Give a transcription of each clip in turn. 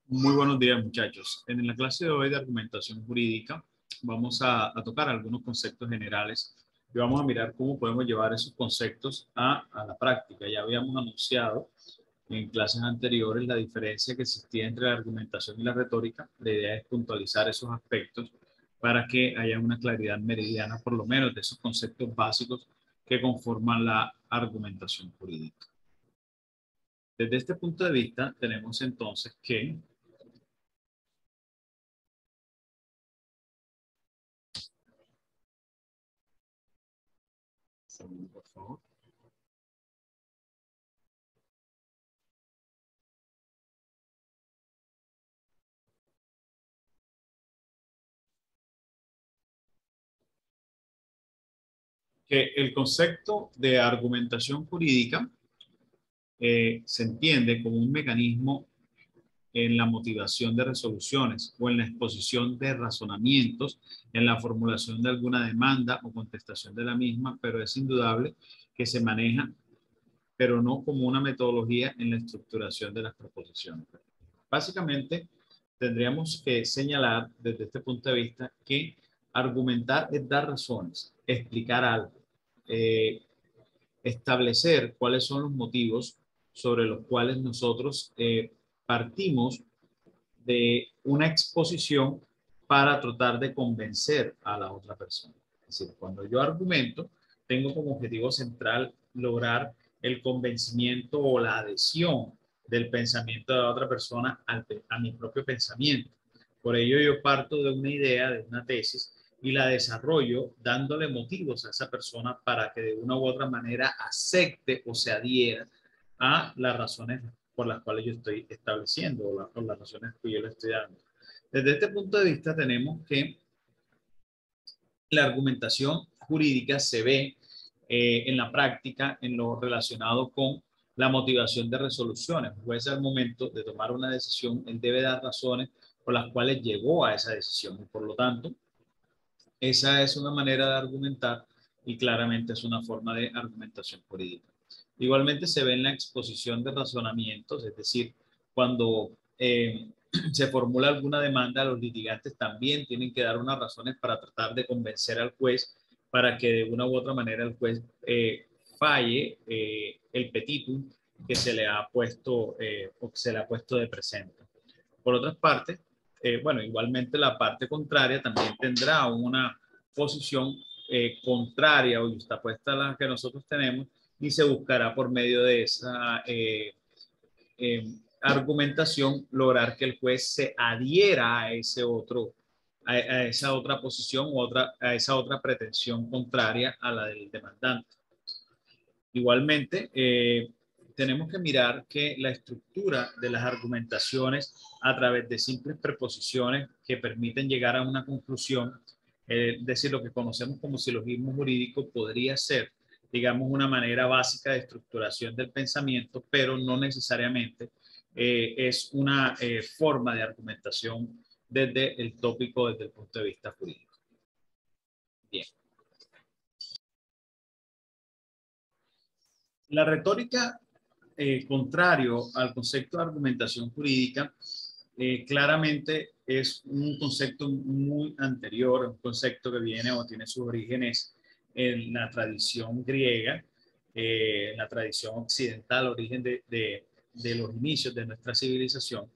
Muy buenos días, muchachos. En la clase de hoy de argumentación jurídica vamos a tocar algunos conceptos generales y vamos a mirar cómo podemos llevar esos conceptos a la práctica. Ya habíamos anunciado en clases anteriores la diferencia que existía entre la argumentación y la retórica. La idea es puntualizar esos aspectos para que haya una claridad meridiana, por lo menos, de esos conceptos básicos que conforman la argumentación jurídica. Desde este punto de vista, tenemos entonces que por favor. Que el concepto de argumentación jurídica se entiende como un mecanismo en la motivación de resoluciones o en la exposición de razonamientos, en la formulación de alguna demanda o contestación de la misma, pero es indudable que se maneja, pero no como una metodología en la estructuración de las proposiciones. Básicamente, tendríamos que señalar desde este punto de vista que argumentar es dar razones, explicar algo, eh, establecer cuáles son los motivos sobre los cuales nosotros partimos de una exposición para tratar de convencer a la otra persona. Es decir, cuando yo argumento, tengo como objetivo central lograr el convencimiento o la adhesión del pensamiento de la otra persona a mi propio pensamiento. Por ello yo parto de una idea, de una tesis, y la desarrollo dándole motivos a esa persona para que de una u otra manera acepte o se adhiera a las razones por las cuales yo estoy estableciendo o las razones que yo le estoy dando. Desde este punto de vista tenemos que la argumentación jurídica se ve en la práctica en lo relacionado con la motivación de resoluciones. Pues al momento de tomar una decisión, él debe dar razones por las cuales llegó a esa decisión y por lo tanto esa es una manera de argumentar y claramente es una forma de argumentación jurídica. Igualmente se ve en la exposición de razonamientos, es decir, cuando se formula alguna demanda, los litigantes también tienen que dar unas razones para tratar de convencer al juez para que de una u otra manera el juez falle el petitum que se le ha puesto o que se le ha puesto de presente. Por otra parte, bueno, igualmente la parte contraria también tendrá una posición contraria o justapuesta a la que nosotros tenemos y se buscará por medio de esa argumentación lograr que el juez se adhiera a ese otro, a esa otra posición o a esa otra pretensión contraria a la del demandante. Igualmente, tenemos que mirar que la estructura de las argumentaciones a través de simples preposiciones que permiten llegar a una conclusión, es decir, lo que conocemos como silogismo jurídico, podría ser, digamos, una manera básica de estructuración del pensamiento, pero no necesariamente es una forma de argumentación desde el tópico, desde el punto de vista jurídico. Bien. La retórica, contrario al concepto de argumentación jurídica, claramente es un concepto muy anterior, un concepto que viene o tiene sus orígenes en la tradición griega, en la tradición occidental, origen de los inicios de nuestra civilización,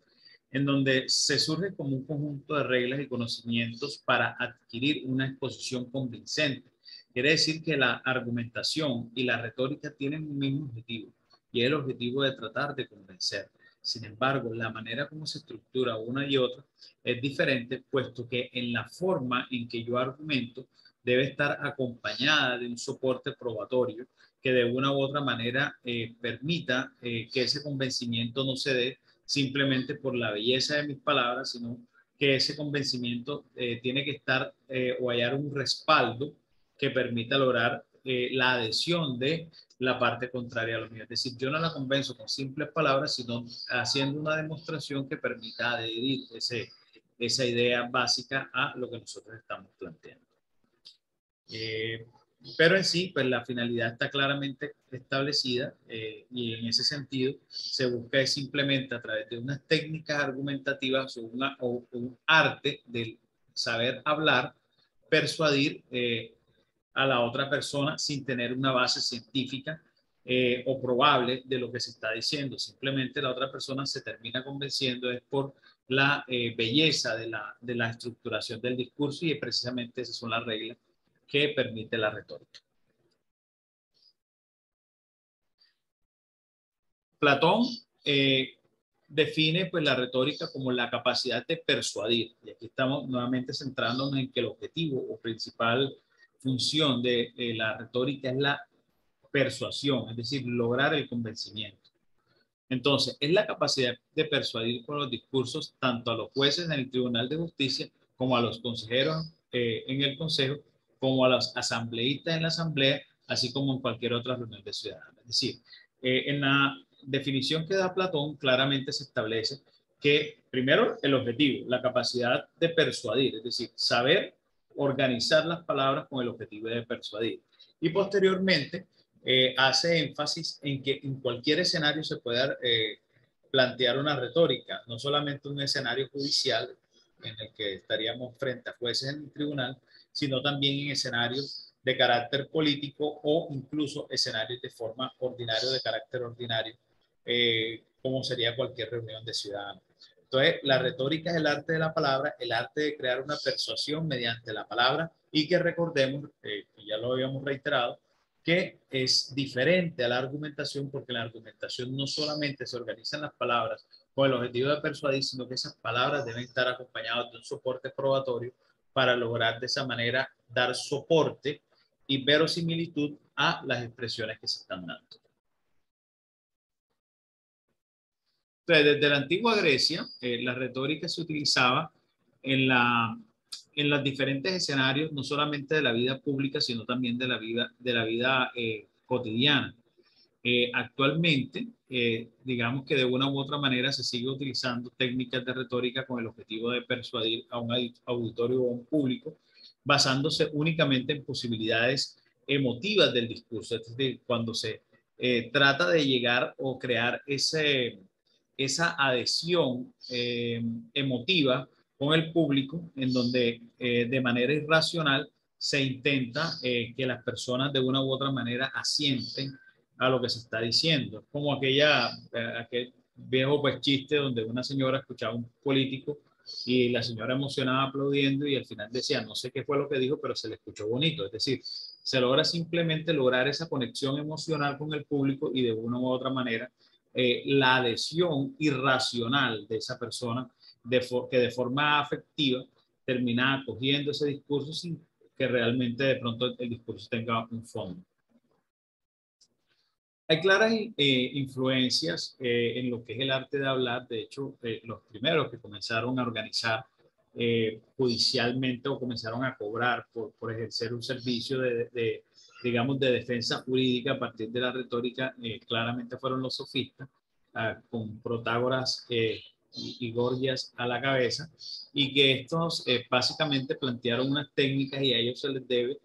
en donde se surge como un conjunto de reglas y conocimientos para adquirir una exposición convincente. Quiere decir que la argumentación y la retórica tienen un mismo objetivo, y es el objetivo de tratar de convencer. Sin embargo, la manera como se estructura una y otra es diferente, puesto que en la forma en que yo argumento debe estar acompañada de un soporte probatorio que de una u otra manera permita que ese convencimiento no se dé simplemente por la belleza de mis palabras, sino que ese convencimiento tiene que estar o hallar un respaldo que permita lograr la adhesión de la parte contraria a lo mío. Es decir, yo no la convenzo con simples palabras, sino haciendo una demostración que permita adherir esa idea básica a lo que nosotros estamos planteando. Pero en sí, pues la finalidad está claramente establecida y en ese sentido se busca simplemente a través de unas técnicas argumentativas o un arte del saber hablar, persuadir a la otra persona sin tener una base científica o probable de lo que se está diciendo. Simplemente la otra persona se termina convenciendo es por la belleza de la estructuración del discurso y precisamente esas son las reglas que permite la retórica. Platón define pues la retórica como la capacidad de persuadir. Y aquí estamos nuevamente centrándonos en que el objetivo o principal función de la retórica es la persuasión, es decir, lograr el convencimiento. Entonces, es la capacidad de persuadir con los discursos tanto a los jueces en el Tribunal de Justicia como a los consejeros en el Consejo, como a los asambleístas en la Asamblea, así como en cualquier otra reunión de ciudadanos. Es decir, en la definición que da Platón claramente se establece que primero el objetivo, la capacidad de persuadir, es decir, saber organizar las palabras con el objetivo de persuadir. Y posteriormente hace énfasis en que en cualquier escenario se puede plantear una retórica, no solamente un escenario judicial en el que estaríamos frente a jueces en el tribunal, sino también en escenarios de carácter político o incluso escenarios de forma ordinaria, de carácter ordinario, como sería cualquier reunión de ciudadanos. Entonces, la retórica es el arte de la palabra, el arte de crear una persuasión mediante la palabra y que recordemos, ya lo habíamos reiterado, que es diferente a la argumentación porque la argumentación no solamente se organiza en las palabras con el objetivo de persuadir, sino que esas palabras deben estar acompañadas de un soporte probatorio para lograr de esa manera dar soporte y verosimilitud a las expresiones que se están dando. Entonces, desde la antigua Grecia, la retórica se utilizaba en, en los diferentes escenarios, no solamente de la vida pública, sino también de la vida cotidiana. Actualmente, digamos que de una u otra manera se sigue utilizando técnicas de retórica con el objetivo de persuadir a un auditorio o a un público, basándose únicamente en posibilidades emotivas del discurso. Es decir, cuando se trata de llegar o crear esa adhesión emotiva con el público, en donde de manera irracional se intenta que las personas de una u otra manera asienten a lo que se está diciendo. Como aquel viejo pues chiste donde una señora escuchaba a un político y la señora emocionada aplaudiendo y al final decía, no sé qué fue lo que dijo, pero se le escuchó bonito. Es decir, se logra simplemente lograr esa conexión emocional con el público y de una u otra manera la adhesión irracional de esa persona que de forma afectiva termina acogiendo ese discurso sin que realmente de pronto el discurso tenga un fondo. Hay claras influencias en lo que es el arte de hablar. De hecho, los primeros que comenzaron a organizar judicialmente o comenzaron a cobrar por ejercer un servicio digamos, de defensa jurídica a partir de la retórica, claramente fueron los sofistas, con Protágoras y Gorgias a la cabeza, y que estos básicamente plantearon unas técnicas y a ellos se les debe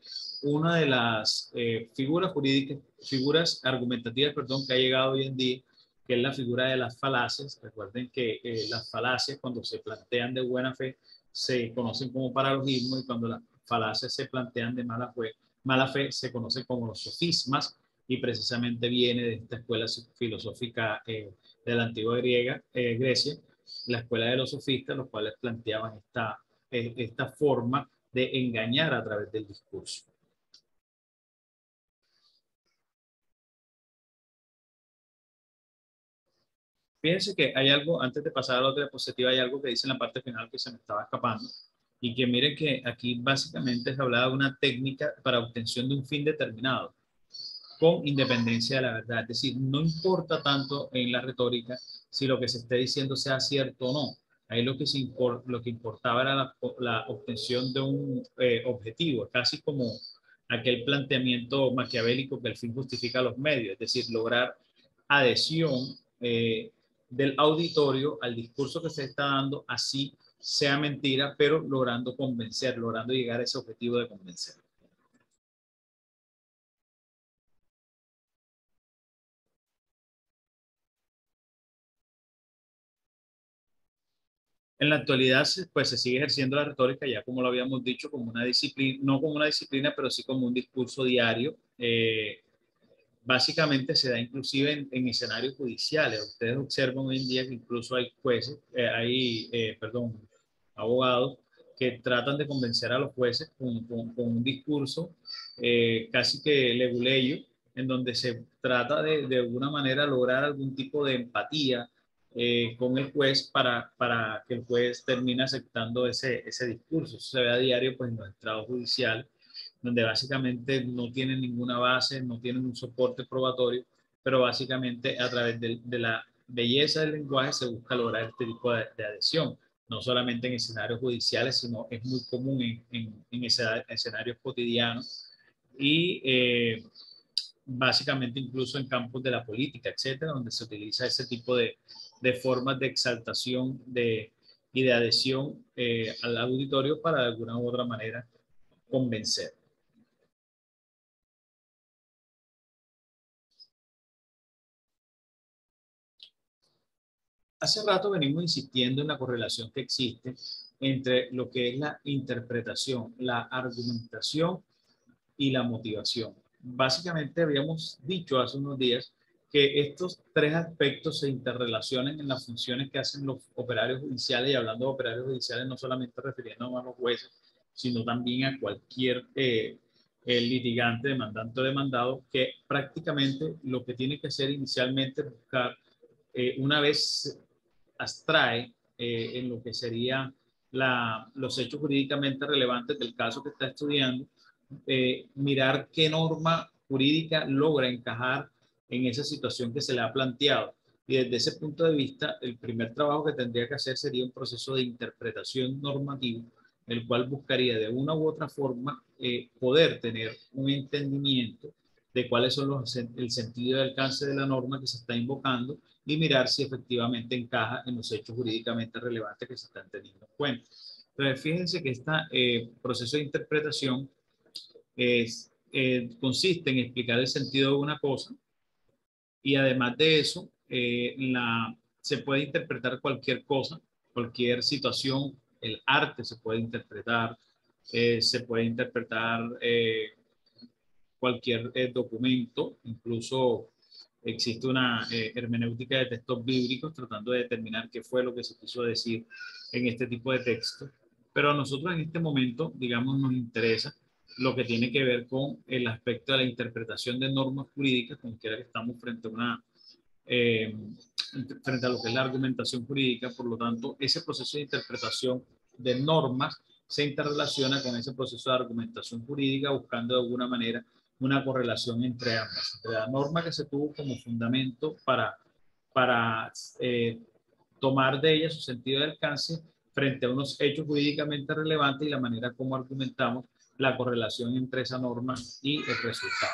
una de las figuras jurídicas, figuras argumentativas, perdón, que ha llegado hoy en día, que es la figura de las falacias. Recuerden que las falacias, cuando se plantean de buena fe, se conocen como paralogismo, y cuando las falacias se plantean de mala fe se conocen como los sofismas, y precisamente viene de esta escuela filosófica de la antigua Grecia, la escuela de los sofistas, los cuales planteaban esta forma de engañar a través del discurso. Fíjense que hay algo, antes de pasar a la otra diapositiva, hay algo que dice en la parte final que se me estaba escapando. Y que miren que aquí básicamente se hablaba de una técnica para obtención de un fin determinado, con independencia de la verdad. Es decir, no importa tanto en la retórica si lo que se esté diciendo sea cierto o no. Ahí lo que importaba era la obtención de un objetivo, casi como aquel planteamiento maquiavélico que el fin justifica los medios, es decir, lograr adhesión del auditorio al discurso que se está dando, así sea mentira, pero logrando convencer, logrando llegar a ese objetivo de convencer. En la actualidad, pues se sigue ejerciendo la retórica, ya como lo habíamos dicho, como una disciplina, no como una disciplina, pero sí como un discurso diario. Básicamente se da inclusive en escenarios judiciales. Ustedes observan hoy en día que incluso hay jueces, perdón, abogados que tratan de convencer a los jueces con un discurso casi que leguleyo, en donde se trata de alguna manera lograr algún tipo de empatía con el juez para que el juez termine aceptando ese discurso. Eso se ve a diario pues, en los estrados judiciales, donde básicamente no tienen ninguna base, no tienen un soporte probatorio, pero básicamente a través de la belleza del lenguaje se busca lograr este tipo de adhesión, no solamente en escenarios judiciales, sino es muy común en escenarios cotidianos y básicamente incluso en campos de la política, etcétera, donde se utiliza ese tipo de formas de exaltación y de adhesión al auditorio para de alguna u otra manera convencer. Hace rato venimos insistiendo en la correlación que existe entre lo que es la interpretación, la argumentación y la motivación. Básicamente habíamos dicho hace unos días que estos tres aspectos se interrelacionan en las funciones que hacen los operarios judiciales, y hablando de operarios judiciales no solamente refiriéndonos a los jueces, sino también a cualquier litigante, demandante o demandado, que prácticamente lo que tiene que hacer inicialmente es buscar, una vez abstrae en lo que sería los hechos jurídicamente relevantes del caso que está estudiando, mirar qué norma jurídica logra encajar en esa situación que se le ha planteado. Y desde ese punto de vista, el primer trabajo que tendría que hacer sería un proceso de interpretación normativa, el cual buscaría de una u otra forma poder tener un entendimiento de cuáles son el sentido y alcance de la norma que se está invocando y mirar si efectivamente encaja en los hechos jurídicamente relevantes que se están teniendo en cuenta. Entonces, fíjense que este proceso de interpretación consiste en explicar el sentido de una cosa y además de eso, se puede interpretar cualquier cosa, cualquier situación, el arte se puede interpretar, se puede interpretar cualquier documento, incluso existe una hermenéutica de textos bíblicos tratando de determinar qué fue lo que se quiso decir en este tipo de textos. Pero a nosotros en este momento, digamos, nos interesa lo que tiene que ver con el aspecto de la interpretación de normas jurídicas, como quiera que estamos eh, frente a lo que es la argumentación jurídica. Por lo tanto, ese proceso de interpretación de normas se interrelaciona con ese proceso de argumentación jurídica, buscando de alguna manera una correlación entre ambas, entre la norma que se tuvo como fundamento para tomar de ella su sentido de alcance frente a unos hechos jurídicamente relevantes y la manera como argumentamos la correlación entre esa norma y el resultado.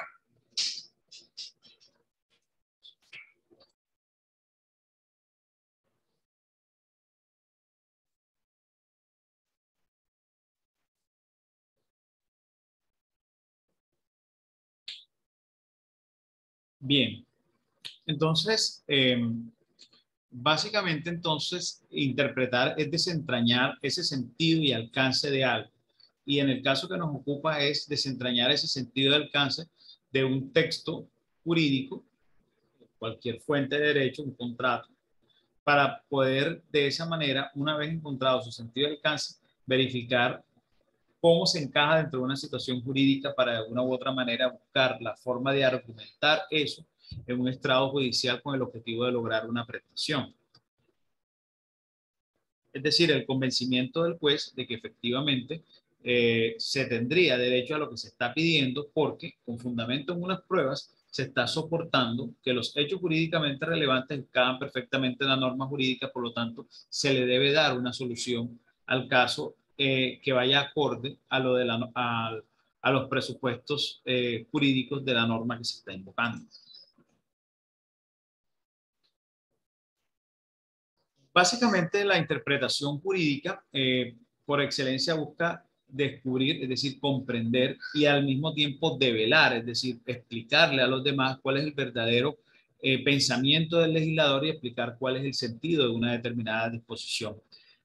Bien, entonces, básicamente entonces interpretar es desentrañar ese sentido y alcance de algo. Y en el caso que nos ocupa es desentrañar ese sentido y alcance de un texto jurídico, cualquier fuente de derecho, un contrato, para poder de esa manera, una vez encontrado su sentido y alcance, verificar cómo se encaja dentro de una situación jurídica para de alguna u otra manera buscar la forma de argumentar eso en un estrado judicial con el objetivo de lograr una prestación. Es decir, el convencimiento del juez de que efectivamente se tendría derecho a lo que se está pidiendo porque con fundamento en unas pruebas se está soportando que los hechos jurídicamente relevantes encajan perfectamente en la norma jurídica, por lo tanto se le debe dar una solución al caso que vaya acorde a, lo de a los presupuestos jurídicos de la norma que se está invocando. Básicamente la interpretación jurídica por excelencia busca descubrir, es decir, comprender y al mismo tiempo develar, es decir, explicarle a los demás cuál es el verdadero pensamiento del legislador y explicar cuál es el sentido de una determinada disposición.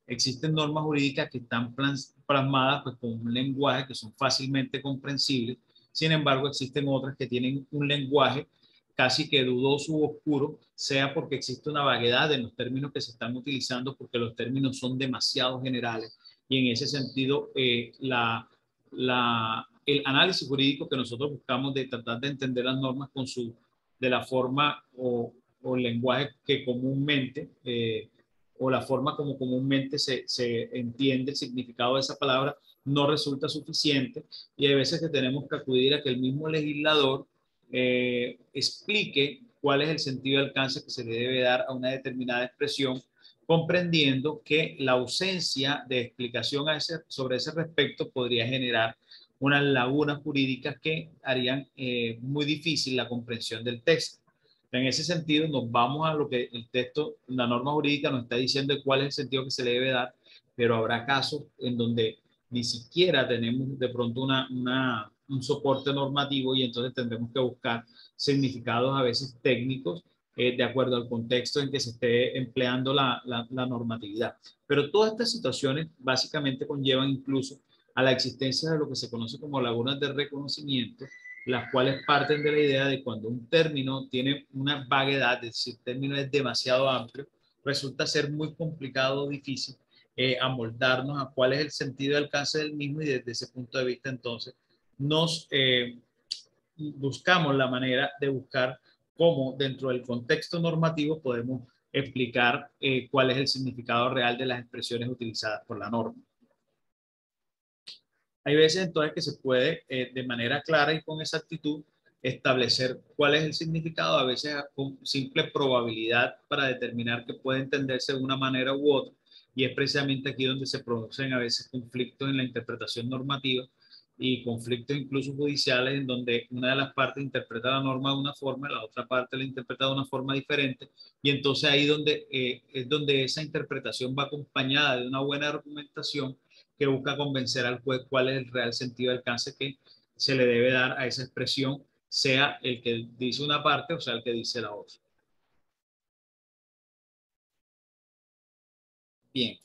Existen normas jurídicas que están plasmadas pues, con un lenguaje que son fácilmente comprensibles. Sin embargo, existen otras que tienen un lenguaje casi que dudoso u oscuro, sea porque existe una vaguedad en los términos que se están utilizando, porque los términos son demasiado generales. Y en ese sentido, el análisis jurídico que nosotros buscamos de tratar de entender las normas de la forma o lenguaje que comúnmente, o la forma como comúnmente se entiende el significado de esa palabra, no resulta suficiente, y hay veces que tenemos que acudir a que el mismo legislador explique cuál es el sentido y alcance que se le debe dar a una determinada expresión, comprendiendo que la ausencia de explicación sobre ese respecto podría generar unas lagunas jurídicas que harían muy difícil la comprensión del texto. En ese sentido, nos vamos a lo que el texto, la norma jurídica nos está diciendo de cuál es el sentido que se le debe dar, pero habrá casos en donde ni siquiera tenemos de pronto un soporte normativo, y entonces tendremos que buscar significados a veces técnicos de acuerdo al contexto en que se esté empleando la normatividad. Pero todas estas situaciones básicamente conllevan incluso a la existencia de lo que se conoce como lagunas de reconocimiento, las cuales parten de la idea de cuando un término tiene una vaguedad, es decir, el término es demasiado amplio, resulta ser muy complicado o difícil amoldarnos a cuál es el sentido y alcance del mismo, y desde ese punto de vista entonces nos buscamos la manera de buscar cómo dentro del contexto normativo podemos explicar cuál es el significado real de las expresiones utilizadas por la norma. Hay veces entonces que se puede de manera clara y con exactitud establecer cuál es el significado, a veces con simple probabilidad para determinar que puede entenderse de una manera u otra, y es precisamente aquí donde se producen a veces conflictos en la interpretación normativa y conflictos incluso judiciales, en donde una de las partes interpreta la norma de una forma, la otra parte la interpreta de una forma diferente, y entonces ahí es donde esa interpretación va acompañada de una buena argumentación que busca convencer al juez cuál es el real sentido de alcance que se le debe dar a esa expresión, sea el que dice una parte o sea el que dice la otra. Bien.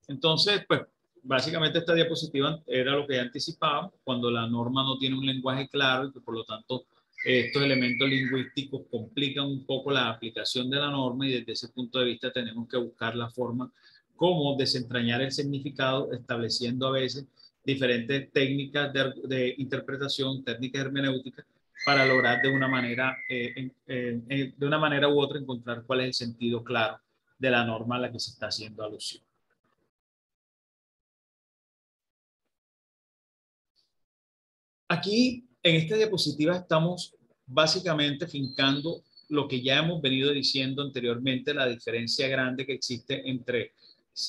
Entonces, pues, básicamente esta diapositiva era lo que ya anticipábamos, cuando la norma no tiene un lenguaje claro y que por lo tanto estos elementos lingüísticos complican un poco la aplicación de la norma, y desde ese punto de vista tenemos que buscar la forma cómo desentrañar el significado, estableciendo a veces diferentes técnicas de interpretación, técnicas hermenéuticas, para lograr de una manera u otra encontrar cuál es el sentido claro de la norma a la que se está haciendo alusión. Aquí, en esta diapositiva, estamos básicamente fincando lo que ya hemos venido diciendo anteriormente, la diferencia grande que existe entre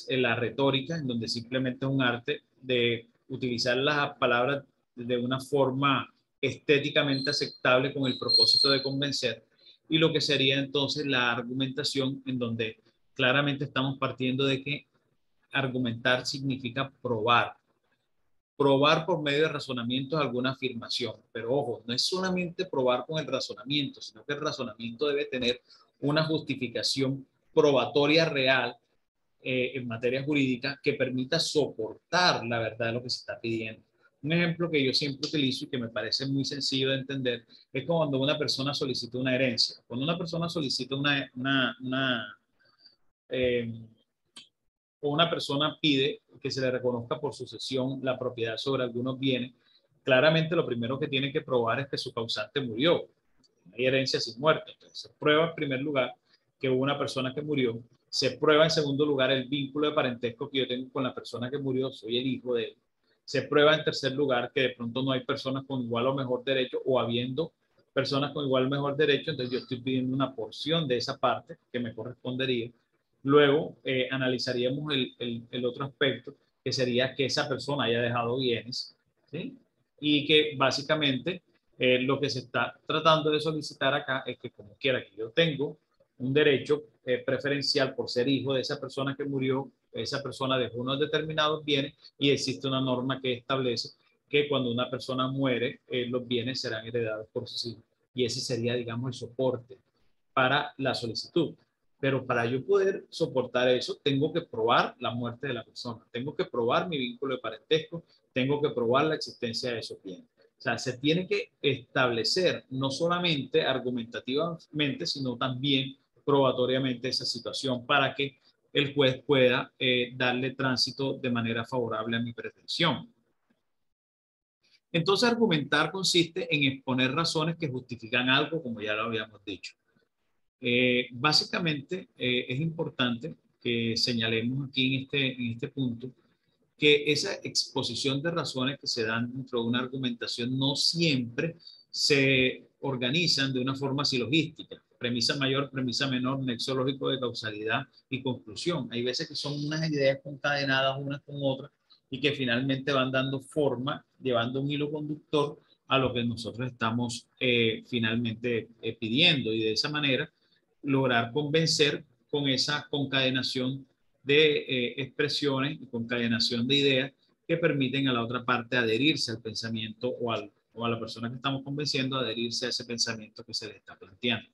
la retórica, en donde simplemente es un arte de utilizar las palabras de una forma estéticamente aceptable con el propósito de convencer, y lo que sería entonces la argumentación, en donde claramente estamos partiendo de que argumentar significa probar por medio de razonamiento alguna afirmación. Pero ojo, no es solamente probar con el razonamiento, sino que el razonamiento debe tener una justificación probatoria real en materia jurídica que permita soportar la verdad de lo que se está pidiendo. Un ejemplo que yo siempre utilizo y que me parece muy sencillo de entender es cuando una persona solicita una herencia. Cuando una persona solicita eh, o una persona pide que se le reconozca por sucesión la propiedad sobre algunos bienes, claramente lo primero que tiene que probar es que su causante murió. No hay herencia sin muerte. Entonces, se prueba en primer lugar que hubo una persona que murió. Se prueba en segundo lugar el vínculo de parentesco que yo tengo con la persona que murió, soy el hijo de él. Se prueba en tercer lugar que de pronto no hay personas con igual o mejor derecho, o habiendo personas con igual o mejor derecho, entonces yo estoy pidiendo una porción de esa parte que me correspondería. Luego analizaríamos el otro aspecto, que sería que esa persona haya dejado bienes, ¿sí? Y que básicamente lo que se está tratando de solicitar acá es que, como quiera que yo tengo un derecho preferencial por ser hijo de esa persona que murió, esa persona dejó unos determinados bienes, y existe una norma que establece que cuando una persona muere, los bienes serán heredados por sus hijos. Y ese sería, digamos, el soporte para la solicitud. Pero para yo poder soportar eso, tengo que probar la muerte de la persona, tengo que probar mi vínculo de parentesco, tengo que probar la existencia de esos bienes. O sea, se tiene que establecer no solamente argumentativamente, sino también probatoriamente esa situación para que el juez pueda darle tránsito de manera favorable a mi pretensión. Entonces, argumentar consiste en exponer razones que justifican algo, como ya lo habíamos dicho. Básicamente, es importante que señalemos aquí en este punto que esa exposición de razones que se dan dentro de una argumentación no siempre se organizan de una forma silogística. Premisa mayor, premisa menor, nexo lógico de causalidad y conclusión. Hay veces que son unas ideas concadenadas unas con otras y que finalmente van dando forma, llevando un hilo conductor a lo que nosotros estamos finalmente pidiendo, y de esa manera lograr convencer con esa concadenación de expresiones y concadenación de ideas que permiten a la otra parte adherirse al pensamiento o a la persona que estamos convenciendo adherirse a ese pensamiento que se le está planteando.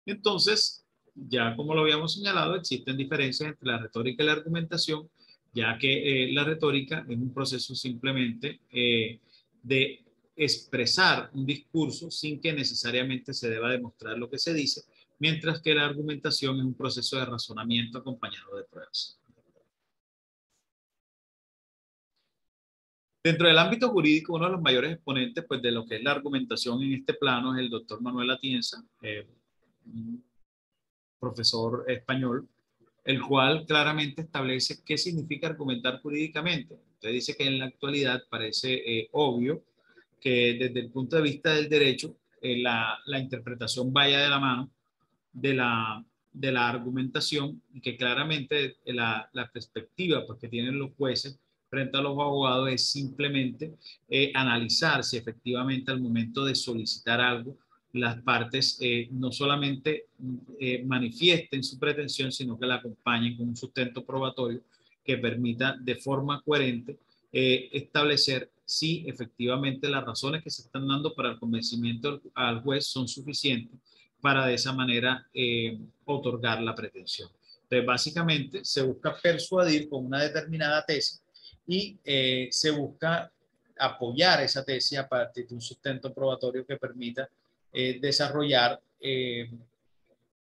Entonces, ya como lo habíamos señalado, existen diferencias entre la retórica y la argumentación, ya que la retórica es un proceso simplemente de expresar un discurso sin que necesariamente se deba demostrar lo que se dice, mientras que la argumentación es un proceso de razonamiento acompañado de pruebas. Dentro del ámbito jurídico, uno de los mayores exponentes pues, de lo que es la argumentación en este plano es el doctor Manuel Atienza, un profesor español, el cual claramente establece qué significa argumentar jurídicamente. Entonces dice que en la actualidad parece obvio que desde el punto de vista del derecho, la interpretación vaya de la mano de la argumentación, y que claramente la perspectiva pues, que tienen los jueces frente a los abogados es simplemente analizar si efectivamente al momento de solicitar algo las partes no solamente manifiesten su pretensión, sino que la acompañen con un sustento probatorio que permita de forma coherente establecer si efectivamente las razones que se están dando para el convencimiento al juez son suficientes para de esa manera otorgar la pretensión. Entonces, básicamente se busca persuadir con una determinada tesis y se busca apoyar esa tesis a partir de un sustento probatorio que permita desarrollar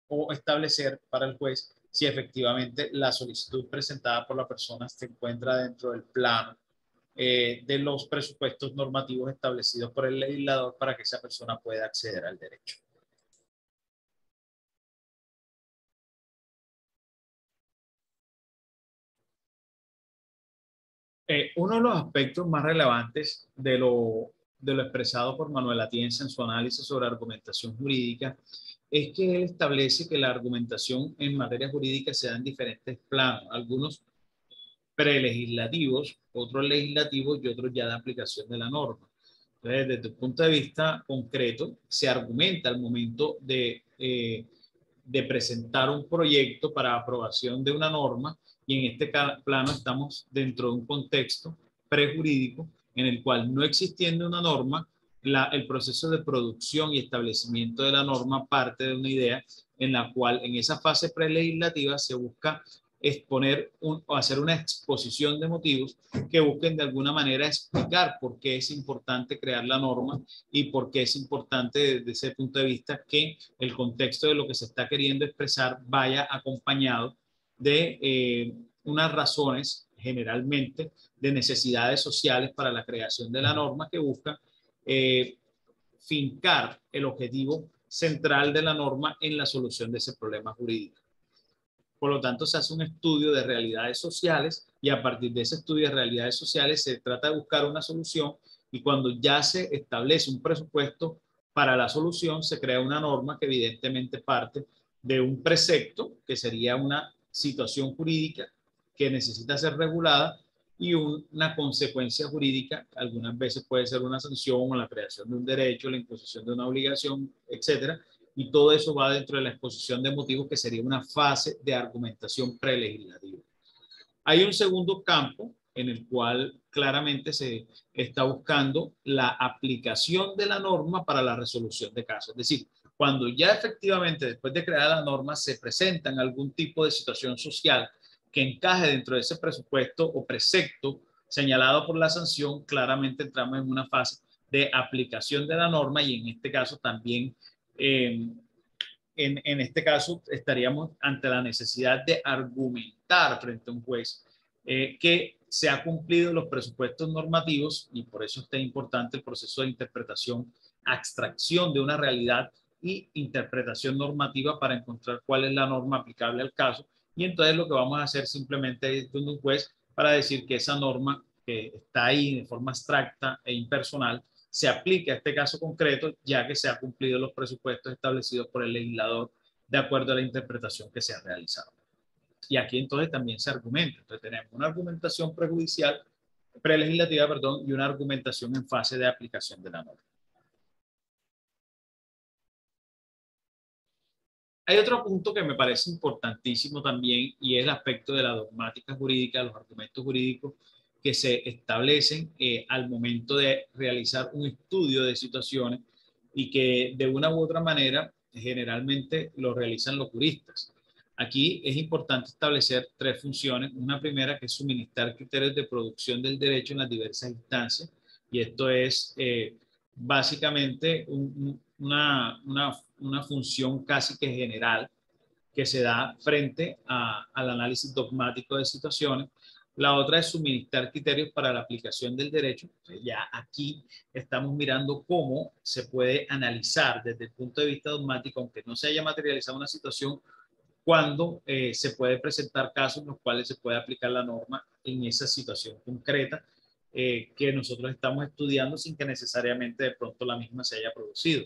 o establecer para el juez si efectivamente la solicitud presentada por la persona se encuentra dentro del plano de los presupuestos normativos establecidos por el legislador para que esa persona pueda acceder al derecho. Uno de los aspectos más relevantes de lo expresado por Manuel Atienza en su análisis sobre argumentación jurídica es que él establece que la argumentación en materia jurídica se da en diferentes planos, algunos prelegislativos, otros legislativos y otros ya de aplicación de la norma. Entonces, desde el punto de vista concreto, se argumenta al momento de presentar un proyecto para aprobación de una norma, y en este plano estamos dentro de un contexto prejurídico en el cual, no existiendo una norma, el proceso de producción y establecimiento de la norma parte de una idea en la cual en esa fase prelegislativa se busca exponer o hacer una exposición de motivos que busquen de alguna manera explicar por qué es importante crear la norma y por qué es importante desde ese punto de vista que el contexto de lo que se está queriendo expresar vaya acompañado de unas razones generalmente de necesidades sociales para la creación de la norma que busca fincar el objetivo central de la norma en la solución de ese problema jurídico. Por lo tanto, se hace un estudio de realidades sociales y a partir de ese estudio de realidades sociales se trata de buscar una solución, y cuando ya se establece un presupuesto para la solución, se crea una norma que evidentemente parte de un precepto, que sería una situación jurídica que necesita ser regulada, y una consecuencia jurídica, algunas veces puede ser una sanción o la creación de un derecho, la imposición de una obligación, etcétera, y todo eso va dentro de la exposición de motivos, que sería una fase de argumentación prelegislativa. Hay un segundo campo en el cual claramente se está buscando la aplicación de la norma para la resolución de casos. Es decir, Cuando ya efectivamente después de crear la norma se presentan algún tipo de situación social que encaje dentro de ese presupuesto o precepto señalado por la sanción, claramente entramos en una fase de aplicación de la norma y en este caso también, en este caso estaríamos ante la necesidad de argumentar frente a un juez que se ha cumplido los presupuestos normativos y por eso está importante el proceso de interpretación, abstracción de una realidad y interpretación normativa para encontrar cuál es la norma aplicable al caso. Y entonces lo que vamos a hacer simplemente es un juez para decir que esa norma que está ahí de forma abstracta e impersonal se aplique a este caso concreto, ya que se han cumplido los presupuestos establecidos por el legislador de acuerdo a la interpretación que se ha realizado. Y aquí entonces también se argumenta. Entonces tenemos una argumentación prejudicial, prelegislativa, perdón, y una argumentación en fase de aplicación de la norma. Hay otro punto que me parece importantísimo también y es el aspecto de la dogmática jurídica, los argumentos jurídicos que se establecen al momento de realizar un estudio de situaciones y que de una u otra manera generalmente lo realizan los juristas. Aquí es importante establecer tres funciones. Una primera que es suministrar criterios de producción del derecho en las diversas instancias y esto es básicamente una función casi que general que se da frente al análisis dogmático de situaciones. La otra es suministrar criterios para la aplicación del derecho. Entonces, ya aquí estamos mirando cómo se puede analizar desde el punto de vista dogmático, aunque no se haya materializado una situación, cuando se puede presentar casos en los cuales se puede aplicar la norma en esa situación concreta que nosotros estamos estudiando sin que necesariamente de pronto la misma se haya producido.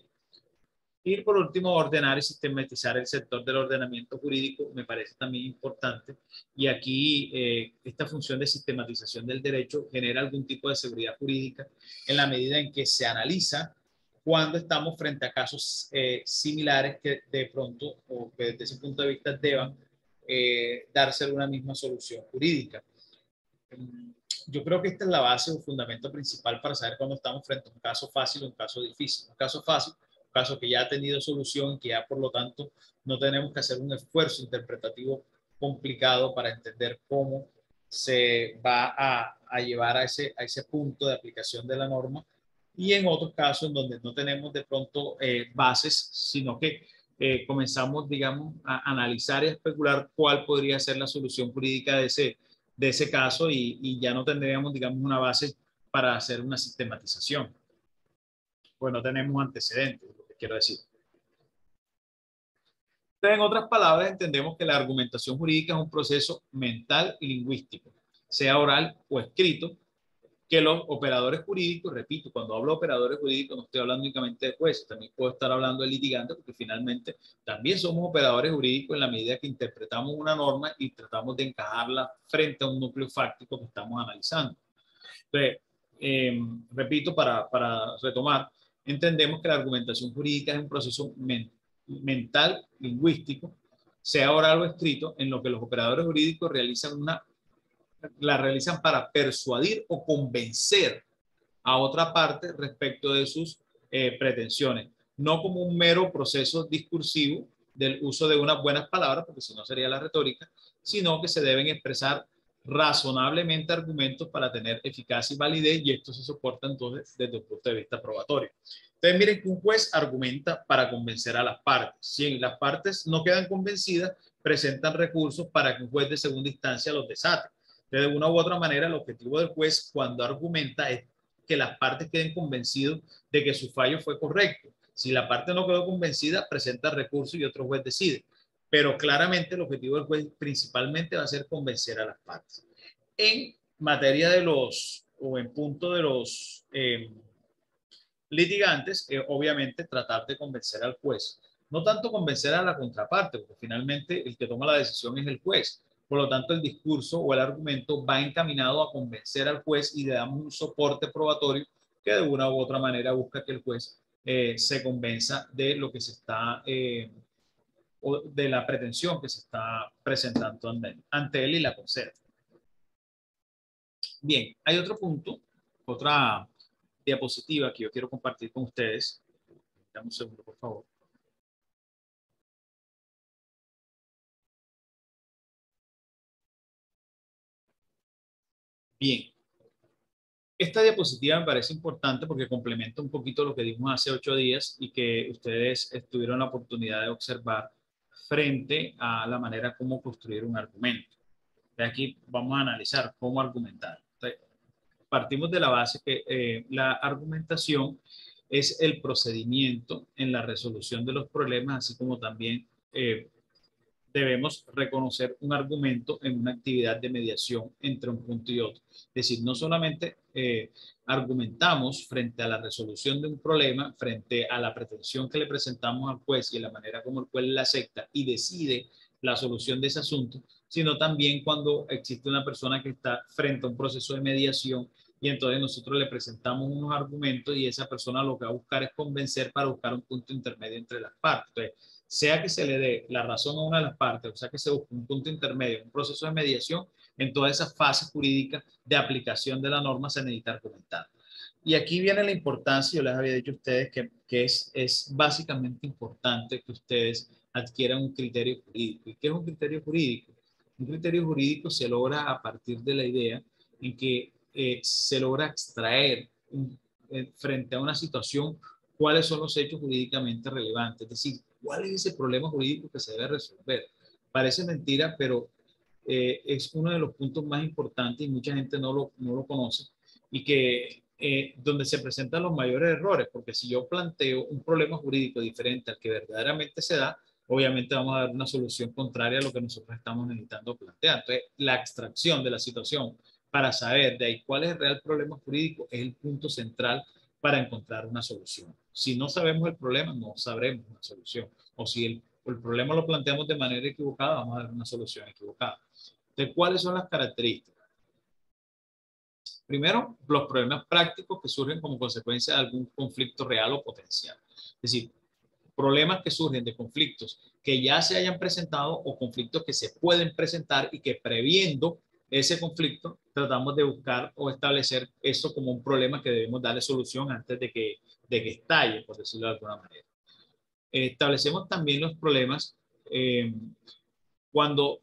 Y por último, ordenar y sistematizar el sector del ordenamiento jurídico me parece también importante. Y aquí esta función de sistematización del derecho genera algún tipo de seguridad jurídica en la medida en que se analiza cuando estamos frente a casos similares que de pronto o que desde ese punto de vista deban darse una misma solución jurídica. Yo creo que esta es la base o fundamento principal para saber cuando estamos frente a un caso fácil o un caso difícil. Un caso fácil, un caso que ya ha tenido solución, que ya por lo tanto no tenemos que hacer un esfuerzo interpretativo complicado para entender cómo se va a llevar a ese punto de aplicación de la norma. Y en otros casos en donde no tenemos de pronto bases, sino que comenzamos, digamos, a analizar y a especular cuál podría ser la solución jurídica de ese caso y ya no tendríamos, digamos, una base para hacer una sistematización. Pues no tenemos antecedentes, lo que quiero decir. Entonces, en otras palabras, entendemos que la argumentación jurídica es un proceso mental y lingüístico, sea oral o escrito, que los operadores jurídicos, repito, cuando hablo de operadores jurídicos no estoy hablando únicamente de jueces, también puedo estar hablando de litigantes, porque finalmente también somos operadores jurídicos en la medida que interpretamos una norma y tratamos de encajarla frente a un núcleo fáctico que estamos analizando. Entonces, repito, para retomar, entendemos que la argumentación jurídica es un proceso mental, lingüístico, sea oral o escrito, en lo que los operadores jurídicos la realizan para persuadir o convencer a otra parte respecto de sus pretensiones, no como un mero proceso discursivo del uso de unas buenas palabras, porque si no sería la retórica, sino que se deben expresar razonablemente argumentos para tener eficacia y validez, y esto se soporta entonces desde el punto de vista probatorio. Entonces, miren que un juez argumenta para convencer a las partes. Si las partes no quedan convencidas, presentan recursos para que un juez de segunda instancia los desate. De una u otra manera, el objetivo del juez cuando argumenta es que las partes queden convencidos de que su fallo fue correcto. Si la parte no quedó convencida, presenta recurso y otro juez decide. Pero claramente el objetivo del juez principalmente va a ser convencer a las partes. En materia de los, o en punto de los litigantes, obviamente tratar de convencer al juez. No tanto convencer a la contraparte, porque finalmente el que toma la decisión es el juez. Por lo tanto, el discurso o el argumento va encaminado a convencer al juez y le damos un soporte probatorio que de una u otra manera busca que el juez se convenza de lo que se está, o de la pretensión que se está presentando ante él y la conceda. Bien, hay otro punto, otra diapositiva que yo quiero compartir con ustedes. Dame un segundo, por favor. Bien, esta diapositiva me parece importante porque complementa un poquito lo que dimos hace 8 días y que ustedes tuvieron la oportunidad de observar frente a la manera como construir un argumento. De aquí vamos a analizar cómo argumentar. Entonces, partimos de la base que la argumentación es el procedimiento en la resolución de los problemas, así como también debemos reconocer un argumento en una actividad de mediación entre un punto y otro. Es decir, no solamente argumentamos frente a la resolución de un problema, frente a la pretensión que le presentamos al juez y la manera como el juez la acepta y decide la solución de ese asunto, sino también cuando existe una persona que está frente a un proceso de mediación y entonces nosotros le presentamos unos argumentos y esa persona lo que va a buscar es convencer para buscar un punto intermedio entre las partes. Entonces, sea que se le dé la razón a una de las partes, o sea que se busque un punto intermedio, un proceso de mediación, en todas esas fases jurídicas de aplicación de la norma se necesita argumentar. Y aquí viene la importancia, yo les había dicho a ustedes que es básicamente importante que ustedes adquieran un criterio jurídico. ¿Y qué es un criterio jurídico? Un criterio jurídico se logra a partir de la idea en que se logra extraer frente a una situación cuáles son los hechos jurídicamente relevantes, es decir, cuál es ese problema jurídico que se debe resolver. Parece mentira, pero es uno de los puntos más importantes y mucha gente no lo conoce y que donde se presentan los mayores errores, porque si yo planteo un problema jurídico diferente al que verdaderamente se da, obviamente vamos a dar una solución contraria a lo que nosotros estamos necesitando plantear. Entonces, la extracción de la situación para saber de ahí cuál es el real problema jurídico es el punto central para encontrar una solución. Si no sabemos el problema, no sabremos una solución. O si el problema lo planteamos de manera equivocada, vamos a dar una solución equivocada. Entonces, ¿cuáles son las características? Primero, los problemas prácticos que surgen como consecuencia de algún conflicto real o potencial. Es decir, problemas que surgen de conflictos que ya se hayan presentado o conflictos que se pueden presentar y que previendo ese conflicto tratamos de buscar o establecer eso como un problema que debemos darle solución antes de que estalle, por decirlo de alguna manera. Establecemos también los problemas cuando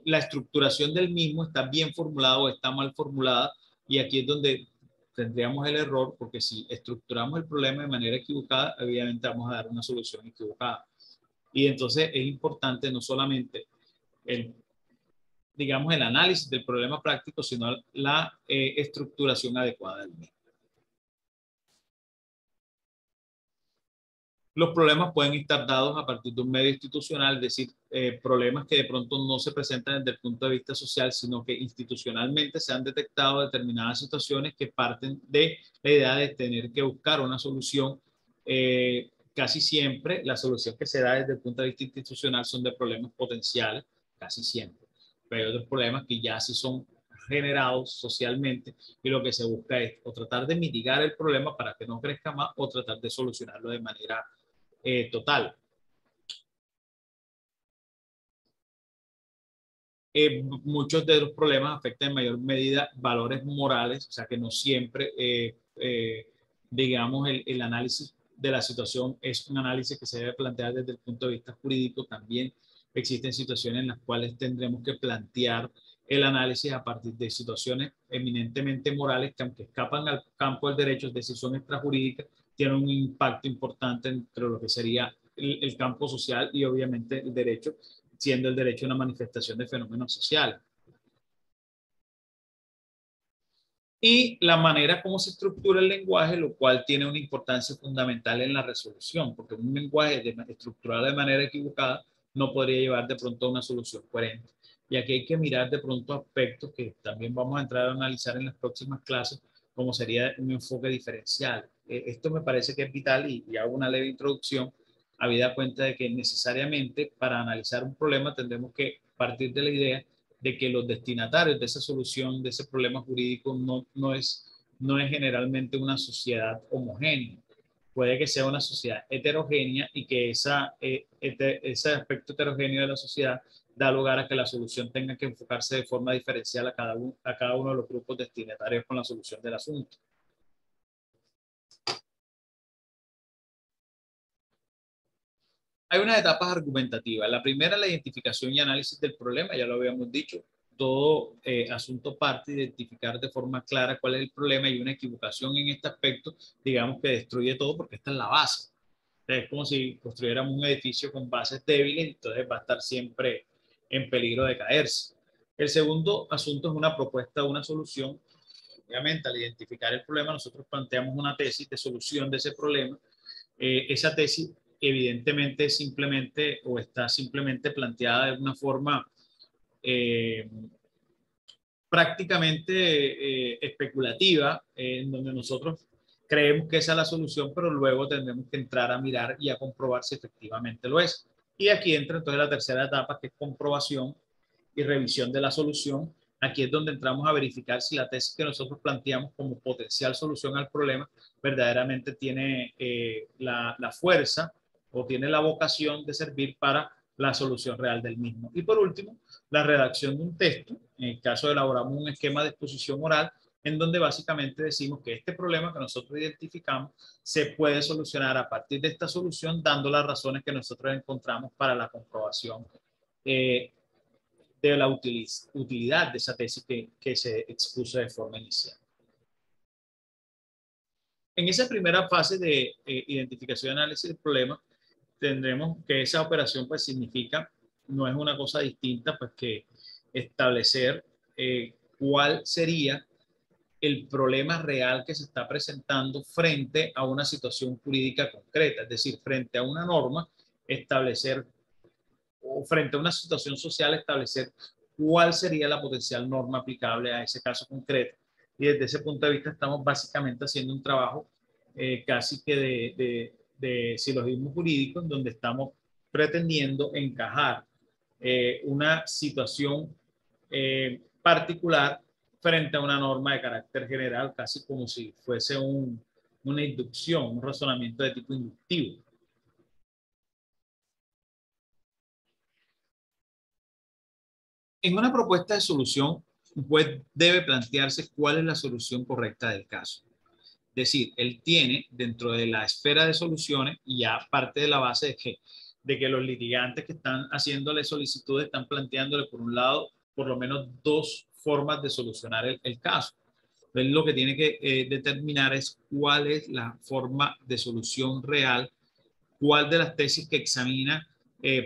la estructuración del mismo está bien formulada o está mal formulada, y aquí es donde tendríamos el error, porque si estructuramos el problema de manera equivocada, obviamente vamos a dar una solución equivocada. Y entonces es importante no solamente el, digamos, el análisis del problema práctico, sino la estructuración adecuada del mismo. Los problemas pueden estar dados a partir de un medio institucional, es decir, problemas que de pronto no se presentan desde el punto de vista social, sino que institucionalmente se han detectado determinadas situaciones que parten de la idea de tener que buscar una solución. Casi siempre la solución que se da desde el punto de vista institucional son de problemas potenciales, casi siempre. Pero hay otros problemas que ya sí son generados socialmente y lo que se busca es o tratar de mitigar el problema para que no crezca más o tratar de solucionarlo de manera total. Muchos de los problemas afectan en mayor medida valores morales, o sea que no siempre, digamos, el análisis de la situación es un análisis que se debe plantear desde el punto de vista jurídico. También existen situaciones en las cuales tendremos que plantear el análisis a partir de situaciones eminentemente morales que, aunque escapan al campo del derecho, es decir, son extrajurídicas, tienen un impacto importante entre lo que sería el campo social y obviamente el derecho, siendo el derecho una manifestación de fenómenos sociales. Y la manera como se estructura el lenguaje, lo cual tiene una importancia fundamental en la resolución, porque un lenguaje estructurado de manera equivocada no podría llevar de pronto a una solución coherente. Y aquí hay que mirar de pronto aspectos que también vamos a entrar a analizar en las próximas clases, como sería un enfoque diferencial. Esto me parece que es vital y hago una leve introducción, habida cuenta de que necesariamente para analizar un problema tendremos que partir de la idea de que los destinatarios de esa solución, de ese problema jurídico, no es generalmente una sociedad homogénea. Puede que sea una sociedad heterogénea y que ese aspecto heterogéneo de la sociedad da lugar a que la solución tenga que enfocarse de forma diferencial a cada uno de los grupos destinatarios con la solución del asunto. Hay unas etapas argumentativas. La primera, la identificación y análisis del problema, ya lo habíamos dicho. todo asunto parte, identificar de forma clara cuál es el problema, y una equivocación en este aspecto, digamos que destruye todo, porque esta es la base. Es como si construyéramos un edificio con bases débiles, entonces va a estar siempre en peligro de caerse. El segundo asunto es una propuesta, una solución. Obviamente, al identificar el problema, nosotros planteamos una tesis de solución de ese problema. Esa tesis, evidentemente, es simplemente o está simplemente planteada de una forma eh, prácticamente especulativa, en donde nosotros creemos que esa es la solución, pero luego tendremos que entrar a mirar y a comprobar si efectivamente lo es. Y aquí entra entonces la tercera etapa, que es comprobación y revisión de la solución. Aquí es donde entramos a verificar si la tesis que nosotros planteamos como potencial solución al problema verdaderamente tiene la fuerza o tiene la vocación de servir para la solución real del mismo. Y por último, la redacción de un texto. En el caso, elaboramos un esquema de exposición oral en donde básicamente decimos que este problema que nosotros identificamos se puede solucionar a partir de esta solución, dando las razones que nosotros encontramos para la comprobación de la utilidad de esa tesis que se expuso de forma inicial. En esa primera fase de identificación y análisis del problema, tendremos que esa operación pues significa, no es una cosa distinta, pues que establecer cuál sería el problema real que se está presentando frente a una situación jurídica concreta, es decir, frente a una norma, establecer, o frente a una situación social, establecer cuál sería la potencial norma aplicable a ese caso concreto. Y desde ese punto de vista estamos básicamente haciendo un trabajo casi que de silogismo jurídico, en donde estamos pretendiendo encajar una situación particular frente a una norma de carácter general, casi como si fuese una inducción, un razonamiento de tipo inductivo. En una propuesta de solución, un juez debe plantearse cuál es la solución correcta del caso. Es decir, él tiene dentro de la esfera de soluciones, y ya parte de la base de que los litigantes que están haciéndole solicitudes están planteándole, por un lado, por lo menos dos formas de solucionar el caso. Entonces, lo que tiene que determinar es cuál es la forma de solución real, cuál de las tesis que examina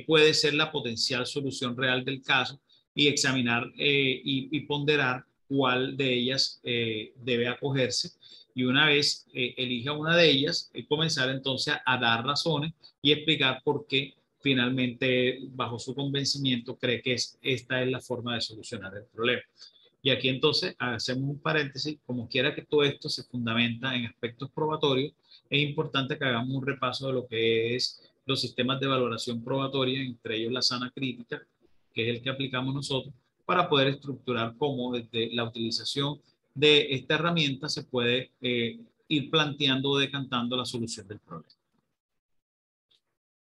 puede ser la potencial solución real del caso, y examinar y ponderar cuál de ellas debe acogerse. Y una vez elija una de ellas, comenzar entonces a dar razones y explicar por qué finalmente, bajo su convencimiento, cree que esta es la forma de solucionar el problema. Y aquí entonces hacemos un paréntesis. Como quiera que todo esto se fundamenta en aspectos probatorios, es importante que hagamos un repaso de lo que es los sistemas de valoración probatoria, entre ellos la sana crítica, que es el que aplicamos nosotros, para poder estructurar cómo desde la utilización de esta herramienta se puede ir planteando o decantando la solución del problema.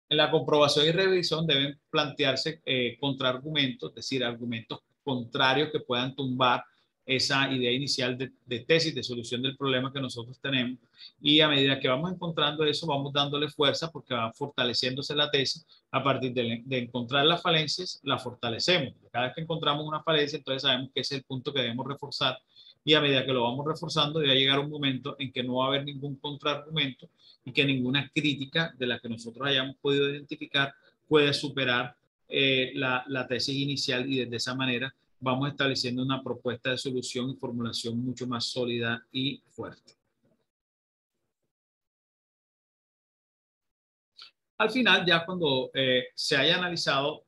En la comprobación y revisión deben plantearse contraargumentos, es decir, argumentos contrarios que puedan tumbar esa idea inicial de tesis de solución del problema que nosotros tenemos. Y a medida que vamos encontrando eso, vamos dándole fuerza, porque va fortaleciéndose la tesis. A partir de encontrar las falencias, la fortalecemos. Cada vez que encontramos una falencia, entonces sabemos que ese es el punto que debemos reforzar. Y a medida que lo vamos reforzando, debe llegar un momento en que no va a haber ningún contraargumento, y que ninguna crítica de la que nosotros hayamos podido identificar puede superar la tesis inicial, y desde esa manera vamos estableciendo una propuesta de solución y formulación mucho más sólida y fuerte. Al final, ya cuando se haya analizado,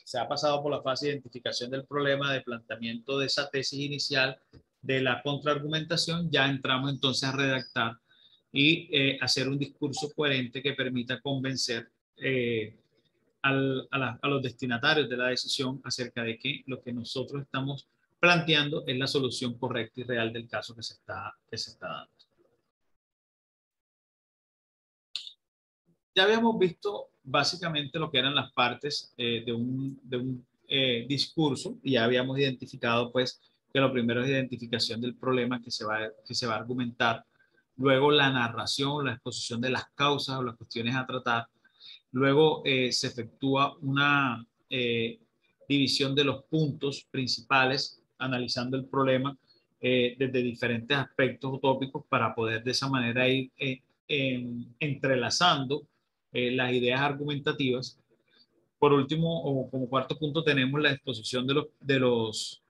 se ha pasado por la fase de identificación del problema, de planteamiento de esa tesis inicial, de la contraargumentación, ya entramos entonces a redactar y hacer un discurso coherente que permita convencer a los destinatarios de la decisión acerca de que lo que nosotros estamos planteando es la solución correcta y real del caso que se está dando. Ya habíamos visto básicamente lo que eran las partes de un discurso, y ya habíamos identificado pues que lo primero es identificación del problema que se va a argumentar, luego la narración, la exposición de las causas o las cuestiones a tratar, luego se efectúa división de los puntos principales, analizando el problema desde diferentes aspectos o tópicos para poder de esa manera ir entrelazando las ideas argumentativas. Por último, o como cuarto punto, tenemos la exposición de los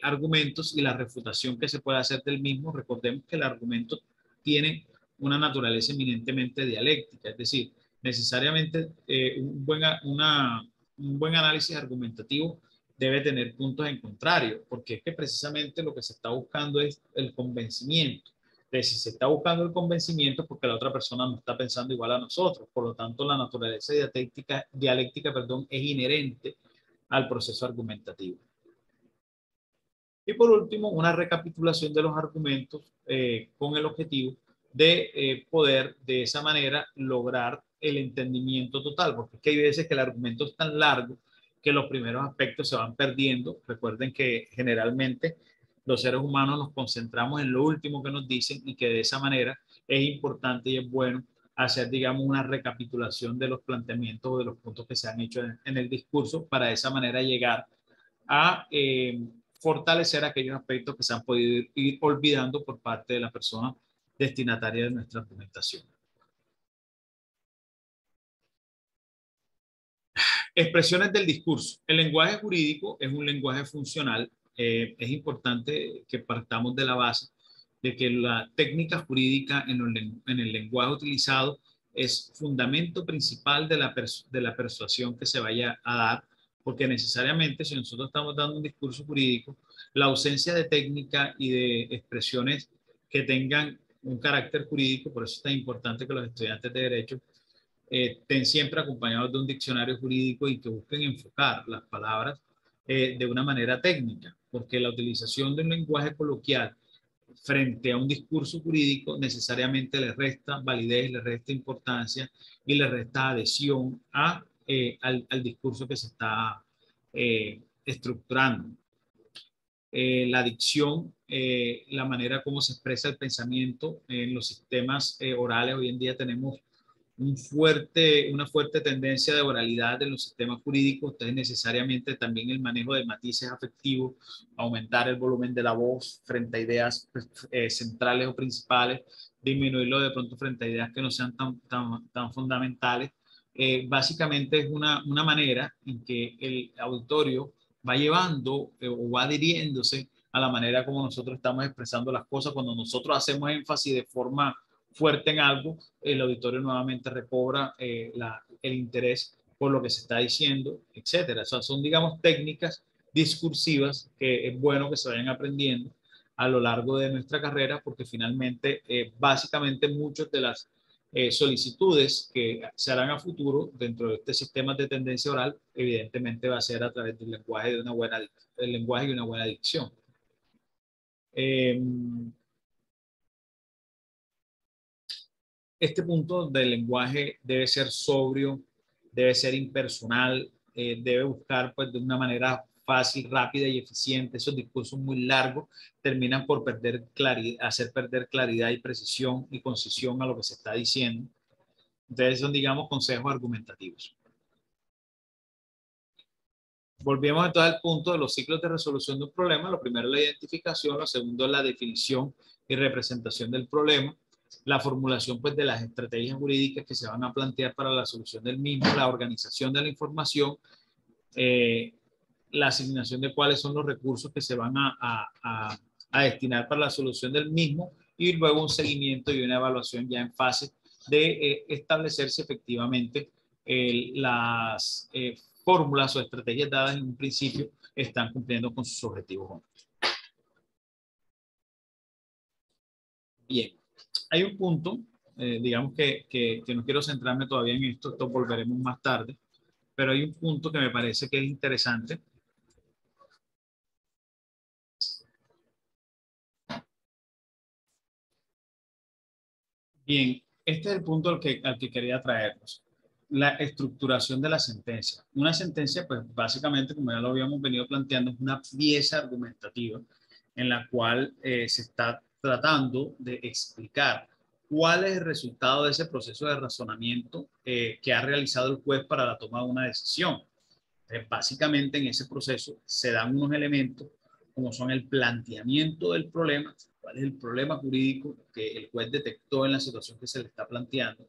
argumentos y la refutación que se puede hacer del mismo. Recordemos que el argumento tiene una naturaleza eminentemente dialéctica, es decir, necesariamente un buen análisis argumentativo debe tener puntos en contrario, porque es que precisamente lo que se está buscando es el convencimiento. Entonces, si se está buscando el convencimiento es porque la otra persona no está pensando igual a nosotros. Por lo tanto, la naturaleza dialéctica, es inherente al proceso argumentativo. Y por último, una recapitulación de los argumentos con el objetivo de poder de esa manera lograr el entendimiento total, porque es que hay veces que el argumento es tan largo que los primeros aspectos se van perdiendo. Recuerden que generalmente los seres humanos nos concentramos en lo último que nos dicen y que de esa manera es importante y es bueno hacer, digamos, una recapitulación de los planteamientos o de los puntos que se han hecho en el discurso para de esa manera llegar a fortalecer aquellos aspectos que se han podido ir olvidando por parte de la persona destinataria de nuestra argumentación. Expresiones del discurso. El lenguaje jurídico es un lenguaje funcional. Es importante que partamos de la base de que la técnica jurídica en el lenguaje utilizado es fundamento principal de la persuasión que se vaya a dar, porque necesariamente si nosotros estamos dando un discurso jurídico, la ausencia de técnica y de expresiones que tengan un carácter jurídico, por eso es tan importante que los estudiantes de derecho estén siempre acompañados de un diccionario jurídico y que busquen enfocar las palabras de una manera técnica, porque la utilización de un lenguaje coloquial frente a un discurso jurídico necesariamente le resta validez, le resta importancia y le resta adhesión al discurso que se está estructurando. La dicción, la manera como se expresa el pensamiento en los sistemas orales. Hoy en día tenemos una fuerte tendencia de oralidad en los sistemas jurídicos, entonces necesariamente también el manejo de matices afectivos, aumentar el volumen de la voz frente a ideas centrales o principales, disminuirlo de pronto frente a ideas que no sean tan fundamentales. Básicamente es una manera en que el auditorio va llevando o va adhiriéndose a la manera como nosotros estamos expresando las cosas. Cuando nosotros hacemos énfasis de forma fuerte en algo, el auditorio nuevamente recobra el interés por lo que se está diciendo, etcétera. O sea, son, digamos, técnicas discursivas que es bueno que se vayan aprendiendo a lo largo de nuestra carrera, porque finalmente, básicamente, muchas de las solicitudes que se harán a futuro dentro de este sistema de tendencia oral, evidentemente va a ser a través del lenguaje, del lenguaje y una buena dicción. Este punto del lenguaje debe ser sobrio, debe ser impersonal, debe buscar pues, de una manera fácil, rápida y eficiente. Esos discursos muy largos terminan por hacer perder claridad y precisión y concisión a lo que se está diciendo. Entonces son, digamos, consejos argumentativos. Volvemos entonces al punto de los ciclos de resolución de un problema. Lo primero es la identificación, lo segundo es la definición y representación del problema, la formulación pues, de las estrategias jurídicas que se van a plantear para la solución del mismo, la organización de la información, la asignación de cuáles son los recursos que se van a destinar para la solución del mismo y luego un seguimiento y una evaluación ya en fase de establecer si efectivamente las fórmulas o estrategias dadas en un principio están cumpliendo con sus objetivos o no. Bien, hay un punto, digamos que no quiero centrarme todavía en esto volveremos más tarde, pero hay un punto que me parece que es interesante. Bien, este es el punto al que quería traernos. La estructuración de la sentencia. Una sentencia, pues básicamente, como ya lo habíamos venido planteando, es una pieza argumentativa en la cual se está tratando de explicar cuál es el resultado de ese proceso de razonamiento que ha realizado el juez para la toma de una decisión. Básicamente en ese proceso se dan unos elementos como son el planteamiento del problema, cuál es el problema jurídico que el juez detectó en la situación que se le está planteando,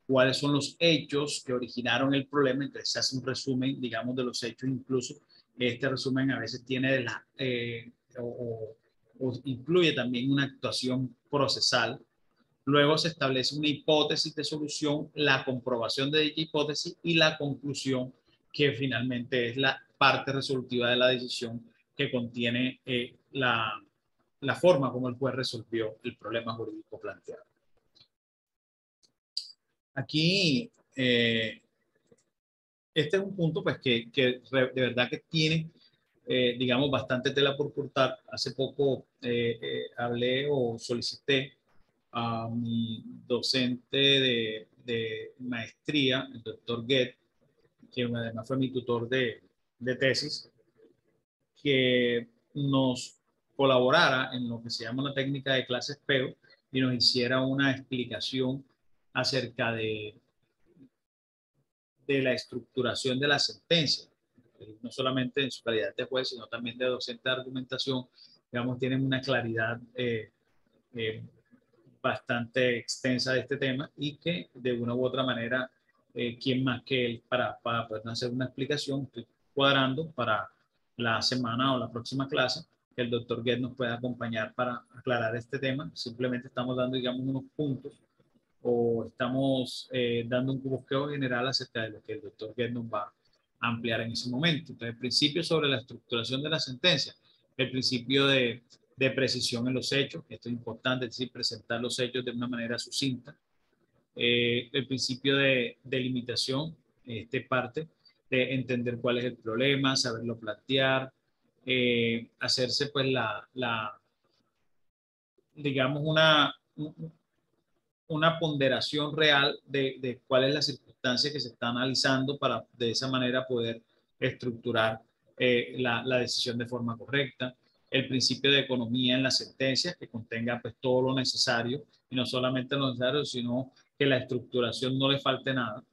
cuáles son los hechos que originaron el problema. Entonces se hace un resumen, digamos, de los hechos. Incluso este resumen a veces tiene o incluye también una actuación procesal. Luego se establece una hipótesis de solución, la comprobación de dicha hipótesis y la conclusión, que finalmente es la parte resolutiva de la decisión que contiene la forma como el juez resolvió el problema jurídico planteado. Aquí, este es un punto pues, que de verdad que tiene, digamos, bastante tela por cortar. Hace poco hablé o solicité a mi docente de maestría, el doctor Guet, que además fue mi tutor de tesis, que nos colaborara en lo que se llama una técnica de clase espejo y nos hiciera una explicación acerca de la estructuración de la sentencia, no solamente en su calidad de juez, sino también de docente de argumentación. Digamos, tienen una claridad eh, bastante extensa de este tema y que de una u otra manera, ¿quién más que él para poder hacer una explicación? Estoy cuadrando para la semana o la próxima clase que el doctor Guet nos pueda acompañar para aclarar este tema. Simplemente estamos dando, digamos, unos puntos o estamos dando un bosqueo general acerca de lo que el doctor Guet nos va a ampliar en ese momento. Entonces, el principio sobre la estructuración de la sentencia, el principio de precisión en los hechos, esto es importante, es decir, presentar los hechos de una manera sucinta, el principio de limitación, parte de entender cuál es el problema, saberlo plantear, hacerse pues digamos, una ponderación real de cuál es la circunstancia que se está analizando para de esa manera poder estructurar la decisión de forma correcta. El principio de economía en las sentencias, que contenga pues todo lo necesario, y no solamente lo necesario, sino que la estructuración no le falte nada.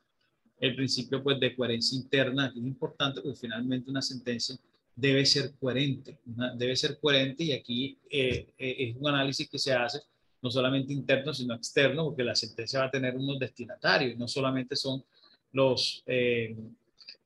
El principio pues de coherencia interna, que es importante porque finalmente una sentencia debe ser coherente, debe ser coherente, y aquí es un análisis que se hace no solamente interno, sino externo, porque la sentencia va a tener unos destinatarios, no solamente son los,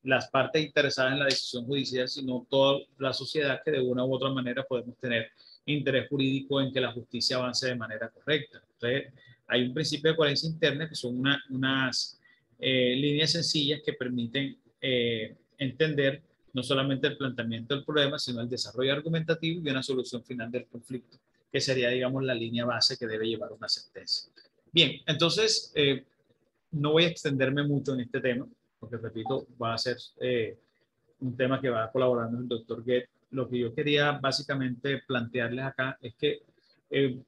las partes interesadas en la decisión judicial, sino toda la sociedad que de una u otra manera podemos tener interés jurídico en que la justicia avance de manera correcta. Entonces, hay un principio de coherencia interna que son unas líneas sencillas que permiten entender no solamente el planteamiento del problema, sino el desarrollo argumentativo y una solución final del conflicto, que sería, digamos, la línea base que debe llevar una sentencia. Bien, entonces, no voy a extenderme mucho en este tema, porque, repito, va a ser un tema que va colaborando el doctor Guet. Lo que yo quería básicamente plantearles acá es que el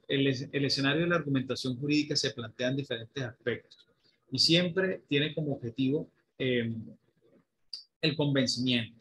escenario de la argumentación jurídica se plantea en diferentes aspectos y siempre tiene como objetivo el convencimiento.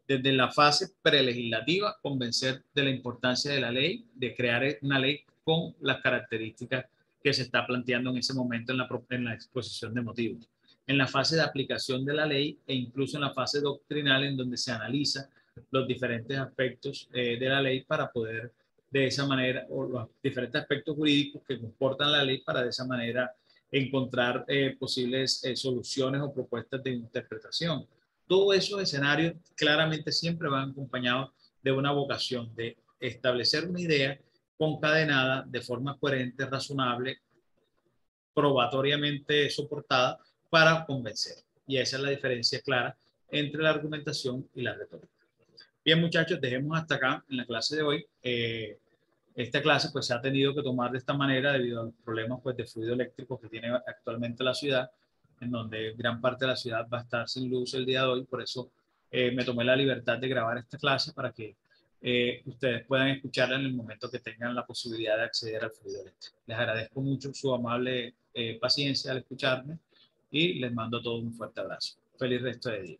Desde la fase prelegislativa, convencer de la importancia de la ley, de crear una ley con las características que se está planteando en ese momento en la exposición de motivos. En la fase de aplicación de la ley e incluso en la fase doctrinal, en donde se analiza los diferentes aspectos de la ley para poder de esa manera, o los diferentes aspectos jurídicos que comportan la ley para de esa manera encontrar posibles soluciones o propuestas de interpretación. Todos esos escenarios claramente siempre van acompañados de una vocación de establecer una idea concadenada de forma coherente, razonable, probatoriamente soportada para convencer. Y esa es la diferencia clara entre la argumentación y la retórica. Bien, muchachos, dejemos hasta acá en la clase de hoy. Esta clase pues se ha tenido que tomar de esta manera debido a los problemas pues de fluido eléctrico que tiene actualmente la ciudad, en donde gran parte de la ciudad va a estar sin luz el día de hoy. Por eso me tomé la libertad de grabar esta clase para que ustedes puedan escucharla en el momento que tengan la posibilidad de acceder al fluido eléctrico. Les agradezco mucho su amable paciencia al escucharme y les mando a todos un fuerte abrazo. Feliz resto de día.